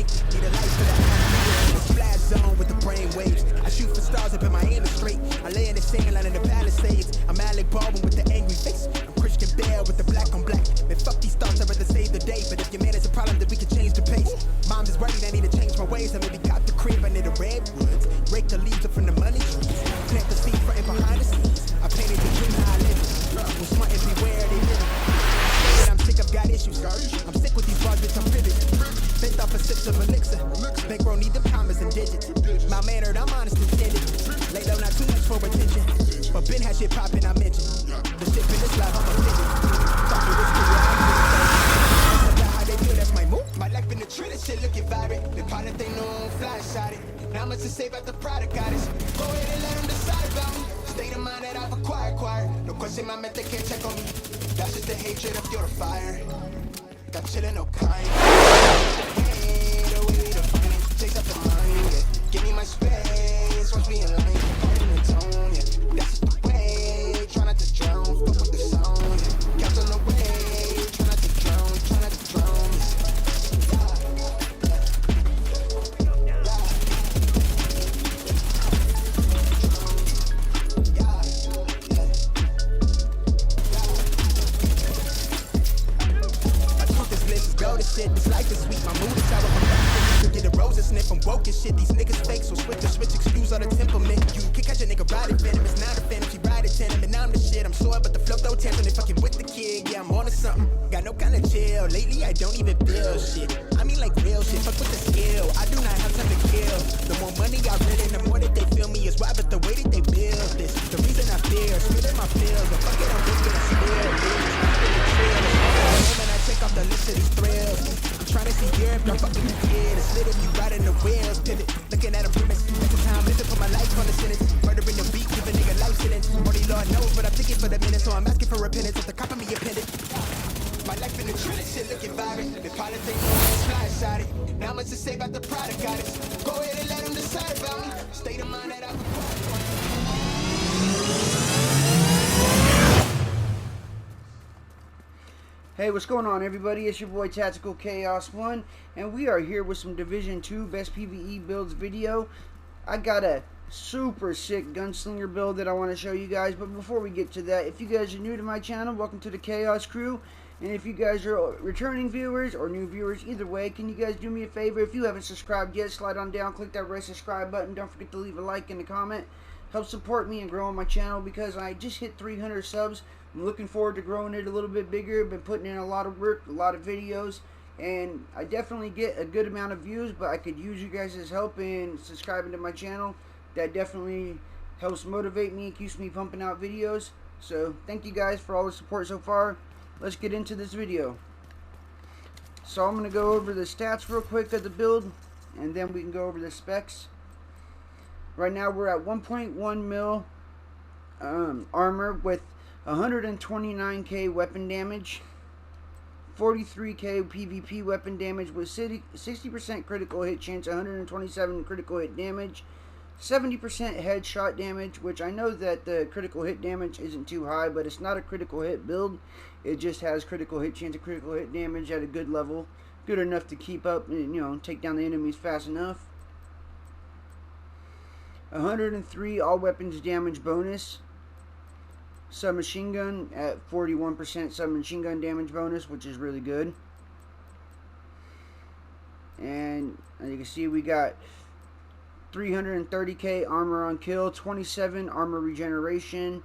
brain. Need a life for that splash zone with the brain waves. I shoot for stars up in my aim is straight. I lay in the sand line in the Palisades. I'm Alec Baldwin with the angry face. I'm Christian Bale with the black on black. Man, fuck these thoughts, I'd rather save the day. But if your man is a problem, then we can change the pace. Mom is worried, I need to change my ways. I maybe got the crib, I need the redwoods. Rake the leaves up from the money trees. Plant the seed frontin' behind the scenes. I painted the dream how I live it. Was smart and beware they live it. I'm sick, I've got issues. I'm sick with these bars, bitch, I'm privileged. Bent off a sips of elixir. Bankroll need them commas and digits. My mannered, I'm honest and candid. Lay low, not too much for attention. But Ben had shit poppin', I mentioned. The shit in this life, I'm a fidget. Talk to this kid, yeah, I'm how they feel, that's my move. My life in the tree, this shit looking vibrant. The pilot, they know I'm fly shot it. Now much to say about the product, goddess. Go ahead and let them decide about me. State of mind that I've acquired. No question, my method can't check on me. That's just the hatred of your fire. Got chillin', no kind. The way to find it. Chase up the money, yeah. Give me my space, watch me in line. Art in the tone, yeah. That's just the way. Try not to drown, fuck with the sound, yeah. Catch on the way. Try not to drown, try not to drown, yeah. Shit, this life is sweet, my mood is sour. I'm get a rose and sniff, I'm woke and shit. These niggas fake, so switch to switch, excuse all the temperament. You can catch a nigga riding venom, it's not a phantom. She ride at 10, and now I'm the shit. I'm sore, but the flow though tantrum. They fucking with the kid, yeah, I'm on to something. Got no kind of chill, lately I don't even build shit. I mean like real shit, fuck with the skill. I do not have time to kill. The more money I written, the more that they feel me is why, but the way that they build this. The reason I fear, spilling my feels, but fuck it, I'm just gonna spill, bitch. Take off the list of these thrills. I'm trying to see Europe, don't fucking kid. It's lit if you riding the wheels. Pivot, looking at a premise. Next time, living for my life on the sentence. Murdering the beat, give a nigga life sentence. Only Lord knows, but I'm thinking for the minute, so I'm asking for repentance. If the cop of me appended. My life in the tree, this shit looking vibrant. The pilot think it's fly shot it. Now much to say about the product, goddess. Go ahead and let them decide about me. State of mind that I've acquired. Hey, what's going on, everybody? It's your boy Tactical KAOS1, and we are here with some Division 2 Best PvE Builds video. I got a super sick gunslinger build that I want to show you guys, but before we get to that, if you guys are new to my channel, welcome to the KAOS crew. And if you guys are returning viewers or new viewers, either way, can you guys do me a favor? If you haven't subscribed yet, slide on down, click that red subscribe button. Don't forget to leave a like and a comment. Help support me and grow on my channel because I just hit 300 subs. I'm looking forward to growing it a little bit bigger. Been putting in a lot of work, a lot of videos, and I definitely get a good amount of views, but I could use you guys' help in subscribing to my channel. That definitely helps motivate me, keeps me pumping out videos. So thank you guys for all the support so far. Let's get into this video. So I'm going to go over the stats real quick of the build, and then we can go over the specs. Right now we're at 1.1 mil armor with 129k weapon damage, 43k PvP weapon damage with 60% critical hit chance, 127 critical hit damage, 70% headshot damage, which I know that the critical hit damage isn't too high, but it's not a critical hit build. It just has critical hit chance and critical hit damage at a good level, good enough to keep up and, you know, take down the enemies fast enough. 103 all weapons damage bonus. Submachine gun at 41% submachine gun damage bonus, which is really good. And as you can see, we got 330k armor on kill, 27 armor regeneration,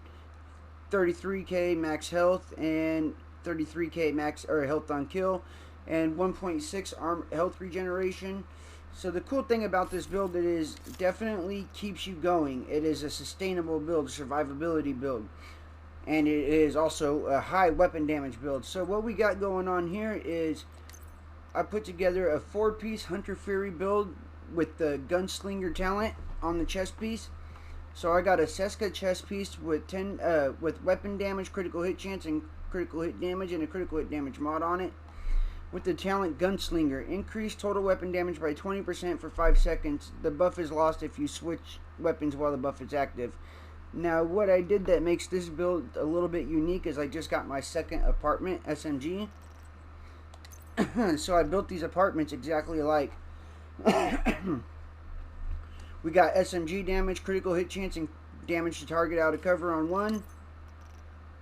33k max health, and 33k max health on kill, and 1.6 health regeneration. So the cool thing about this build, it is definitely keeps you going. It is a sustainable build, a survivability build. And it is also a high weapon damage build. So what we got going on here is I put together a 4-piece Hunter Fury build with the Gunslinger talent on the chest piece. So I got a Seska chest piece with 10 with weapon damage, critical hit chance, and critical hit damage, and a critical hit damage mod on it. With the talent Gunslinger, increase total weapon damage by 20% for 5 seconds. The buff is lost if you switch weapons while the buff is active. Now, what I did that makes this build a little bit unique is I just got my second apartment SMG. So I built these apartments exactly like We got SMG damage, critical hit chance, and damage to target out of cover on one.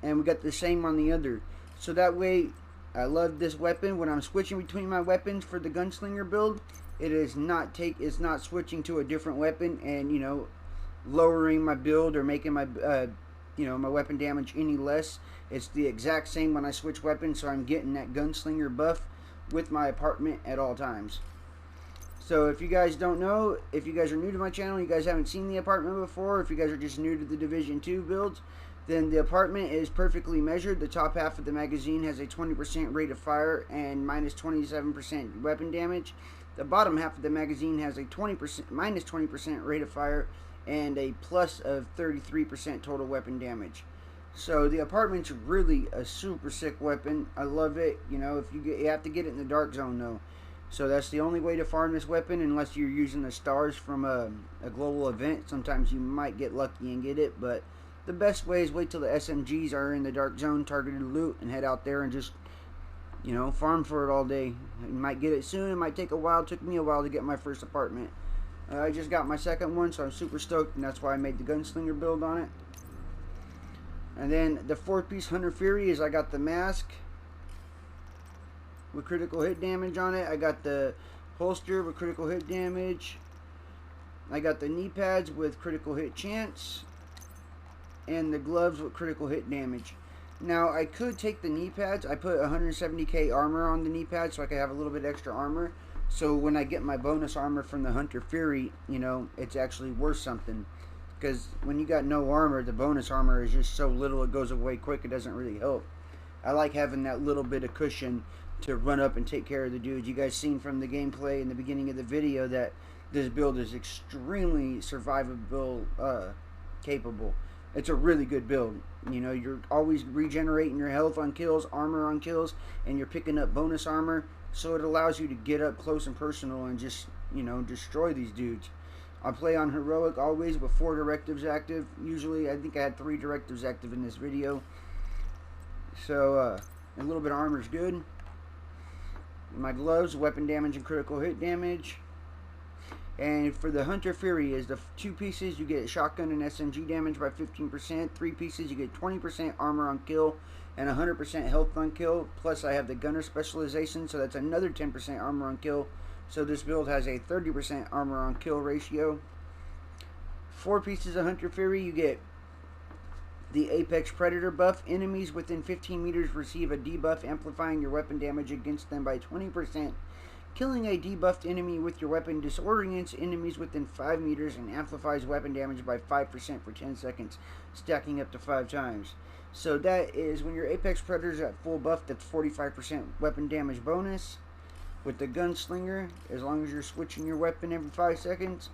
And we got the same on the other. So that way, I love this weapon. When I'm switching between my weapons for the gunslinger build, it's not switching to a different weapon and, you know, lowering my build or making my my weapon damage any less. It's the exact same when I switch weapons, so I'm getting that gunslinger buff with my apartment at all times. So if you guys don't know, if you guys are new to my channel, you guys haven't seen the apartment before, if you guys are just new to the Division 2 builds, then the apartment is perfectly measured. The top half of the magazine has a 20% rate of fire and minus 27% weapon damage. The bottom half of the magazine has a minus 20% rate of fire and a plus of 33% total weapon damage. So the apartment's really a super sick weapon. I love it. You know, you have to get it in the dark zone though. So that's the only way to farm this weapon, unless you're using the stars from a global event. Sometimes you might get lucky and get it, but the best way is wait till the SMGs are in the dark zone, targeted loot, and head out there and just, you know, farm for it all day. You might get it soon. It might take a while. It took me a while to get my first apartment. I just got my second one, so I'm super stoked, and that's why I made the gunslinger build on it. And then the 4-piece Hunter Fury is I got the mask with critical hit damage on it. I got the holster with critical hit damage. I got the knee pads with critical hit chance. And the gloves with critical hit damage. Now, I could take the knee pads. I put 170k armor on the knee pads so I could have a little bit extra armor. So when I get my bonus armor from the Hunter Fury, you know, it's actually worth something. Because when you got no armor, the bonus armor is just so little, it goes away quick, it doesn't really help. I like having that little bit of cushion to run up and take care of the dudes. You guys seen from the gameplay in the beginning of the video that this build is extremely survivable capable. It's a really good build. You know, you're always regenerating your health on kills, armor on kills, and you're picking up bonus armor, so it allows you to get up close and personal and just, you know, destroy these dudes. I play on heroic always with 4 directives active. Usually, I think I had 3 directives active in this video. So, a little bit of armor is good. My gloves, weapon damage and critical hit damage. And for the Hunter Fury is the 2 pieces, you get shotgun and SMG damage by 15%. 3 pieces, you get 20% armor on kill and 100% health on kill. Plus I have the gunner specialization, so that's another 10% armor on kill. So this build has a 30% armor on kill ratio. 4 pieces of Hunter Fury, you get the Apex Predator buff. Enemies within 15 meters receive a debuff, amplifying your weapon damage against them by 20%. Killing a debuffed enemy with your weapon disorients enemies within 5 meters and amplifies weapon damage by 5% for 10 seconds, stacking up to 5 times. So that is, when your Apex Predator's at full buff, that's 45% weapon damage bonus. With the Gunslinger, as long as you're switching your weapon every 5 seconds,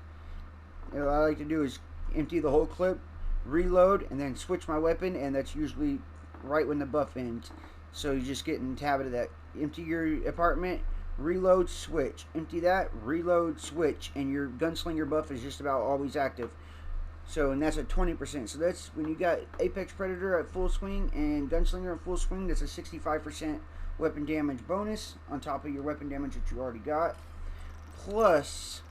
what I like to do is empty the whole clip, reload, and then switch my weapon, and that's usually right when the buff ends. So you just get in the habit of that. Empty your apartment, reload, switch. Empty that, reload, switch, and your Gunslinger buff is just about always active. So, and that's at 20%. So that's when you got Apex Predator at full swing and Gunslinger at full swing, that's a 65% weapon damage bonus on top of your weapon damage that you already got. Plus,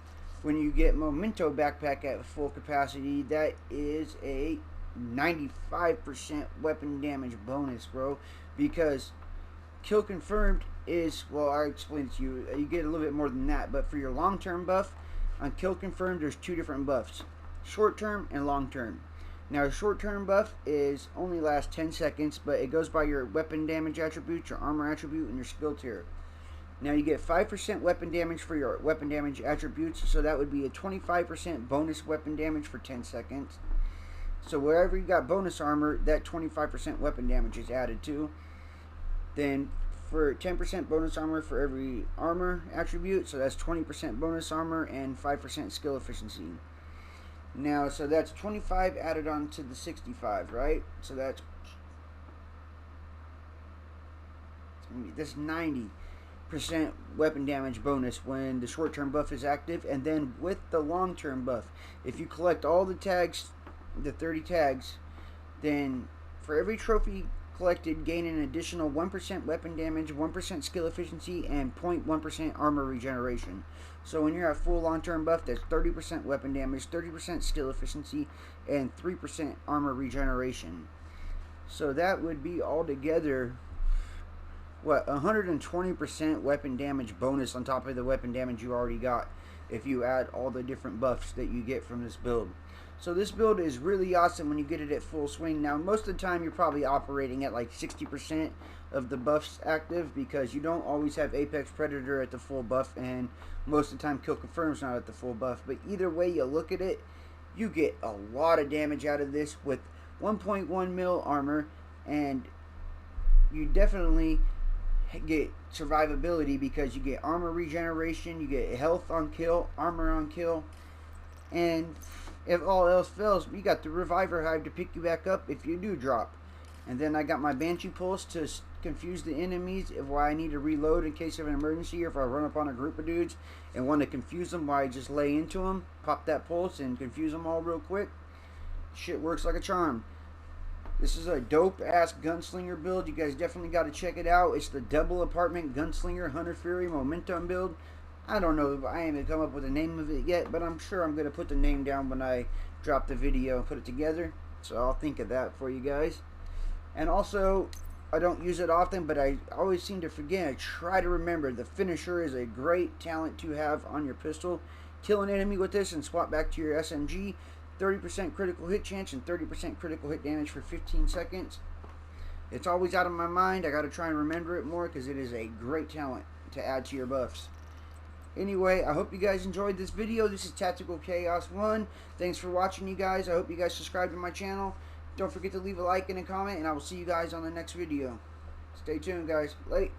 when you get Momento backpack at full capacity, that is a 95% weapon damage bonus, bro. Because kill confirmed is, well, I explained it to you, you get a little bit more than that, but for your long-term buff, on kill confirmed, there's 2 different buffs, short-term and long-term. Now, short-term buff is only lasts 10 seconds, but it goes by your weapon damage attribute, your armor attribute, and your skill tier. Now, you get 5% weapon damage for your weapon damage attributes, so that would be a 25% bonus weapon damage for 10 seconds. So wherever you got bonus armor, that 25% weapon damage is added to. Then for 10% bonus armor for every armor attribute, so that's 20% bonus armor and 5% skill efficiency. Now, so that's 25 added on to the 65, right? So that's 90% weapon damage bonus when the short-term buff is active. And then with the long-term buff, if you collect all the tags, the 30 tags, then for every trophy collected gain an additional 1% weapon damage, 1% skill efficiency, and 0.1% armor regeneration. So when you're at full long-term buff, that's 30% weapon damage, 30% skill efficiency, and 3% armor regeneration. So that would be altogether, what, 120% weapon damage bonus on top of the weapon damage you already got if you add all the different buffs that you get from this build. So this build is really awesome when you get it at full swing. Now, most of the time, you're probably operating at like 60% of the buffs active because you don't always have Apex Predator at the full buff, and most of the time, Kill Confirm's not at the full buff. But either way you look at it, you get a lot of damage out of this with 1.1 mil armor, and you definitely get survivability because you get armor regeneration, you get health on kill, armor on kill, and if all else fails, you got the Reviver Hive to pick you back up if you do drop. And then I got my Banshee Pulse to confuse the enemies if I need to reload in case of an emergency, or if I run up on a group of dudes and want to confuse them while I just lay into them. Pop that pulse and confuse them all real quick. Shit works like a charm. This is a dope-ass gunslinger build. You guys definitely got to check it out. It's the double apartment gunslinger Hunter Fury momentum build. I don't know if I haven't come up with a name of it yet, but I'm sure I'm going to put the name down when I drop the video and put it together. So I'll think of that for you guys. And also, I don't use it often, but I always seem to forget. I try to remember the finisher is a great talent to have on your pistol. Kill an enemy with this and swap back to your SMG. 30% critical hit chance and 30% critical hit damage for 15 seconds. It's always out of my mind. I got to try and remember it more because it is a great talent to add to your buffs. Anyway, I hope you guys enjoyed this video. This is Tactical KAOS1. Thanks for watching, you guys. I hope you guys subscribe to my channel. Don't forget to leave a like and a comment, and I will see you guys on the next video. Stay tuned, guys. Late.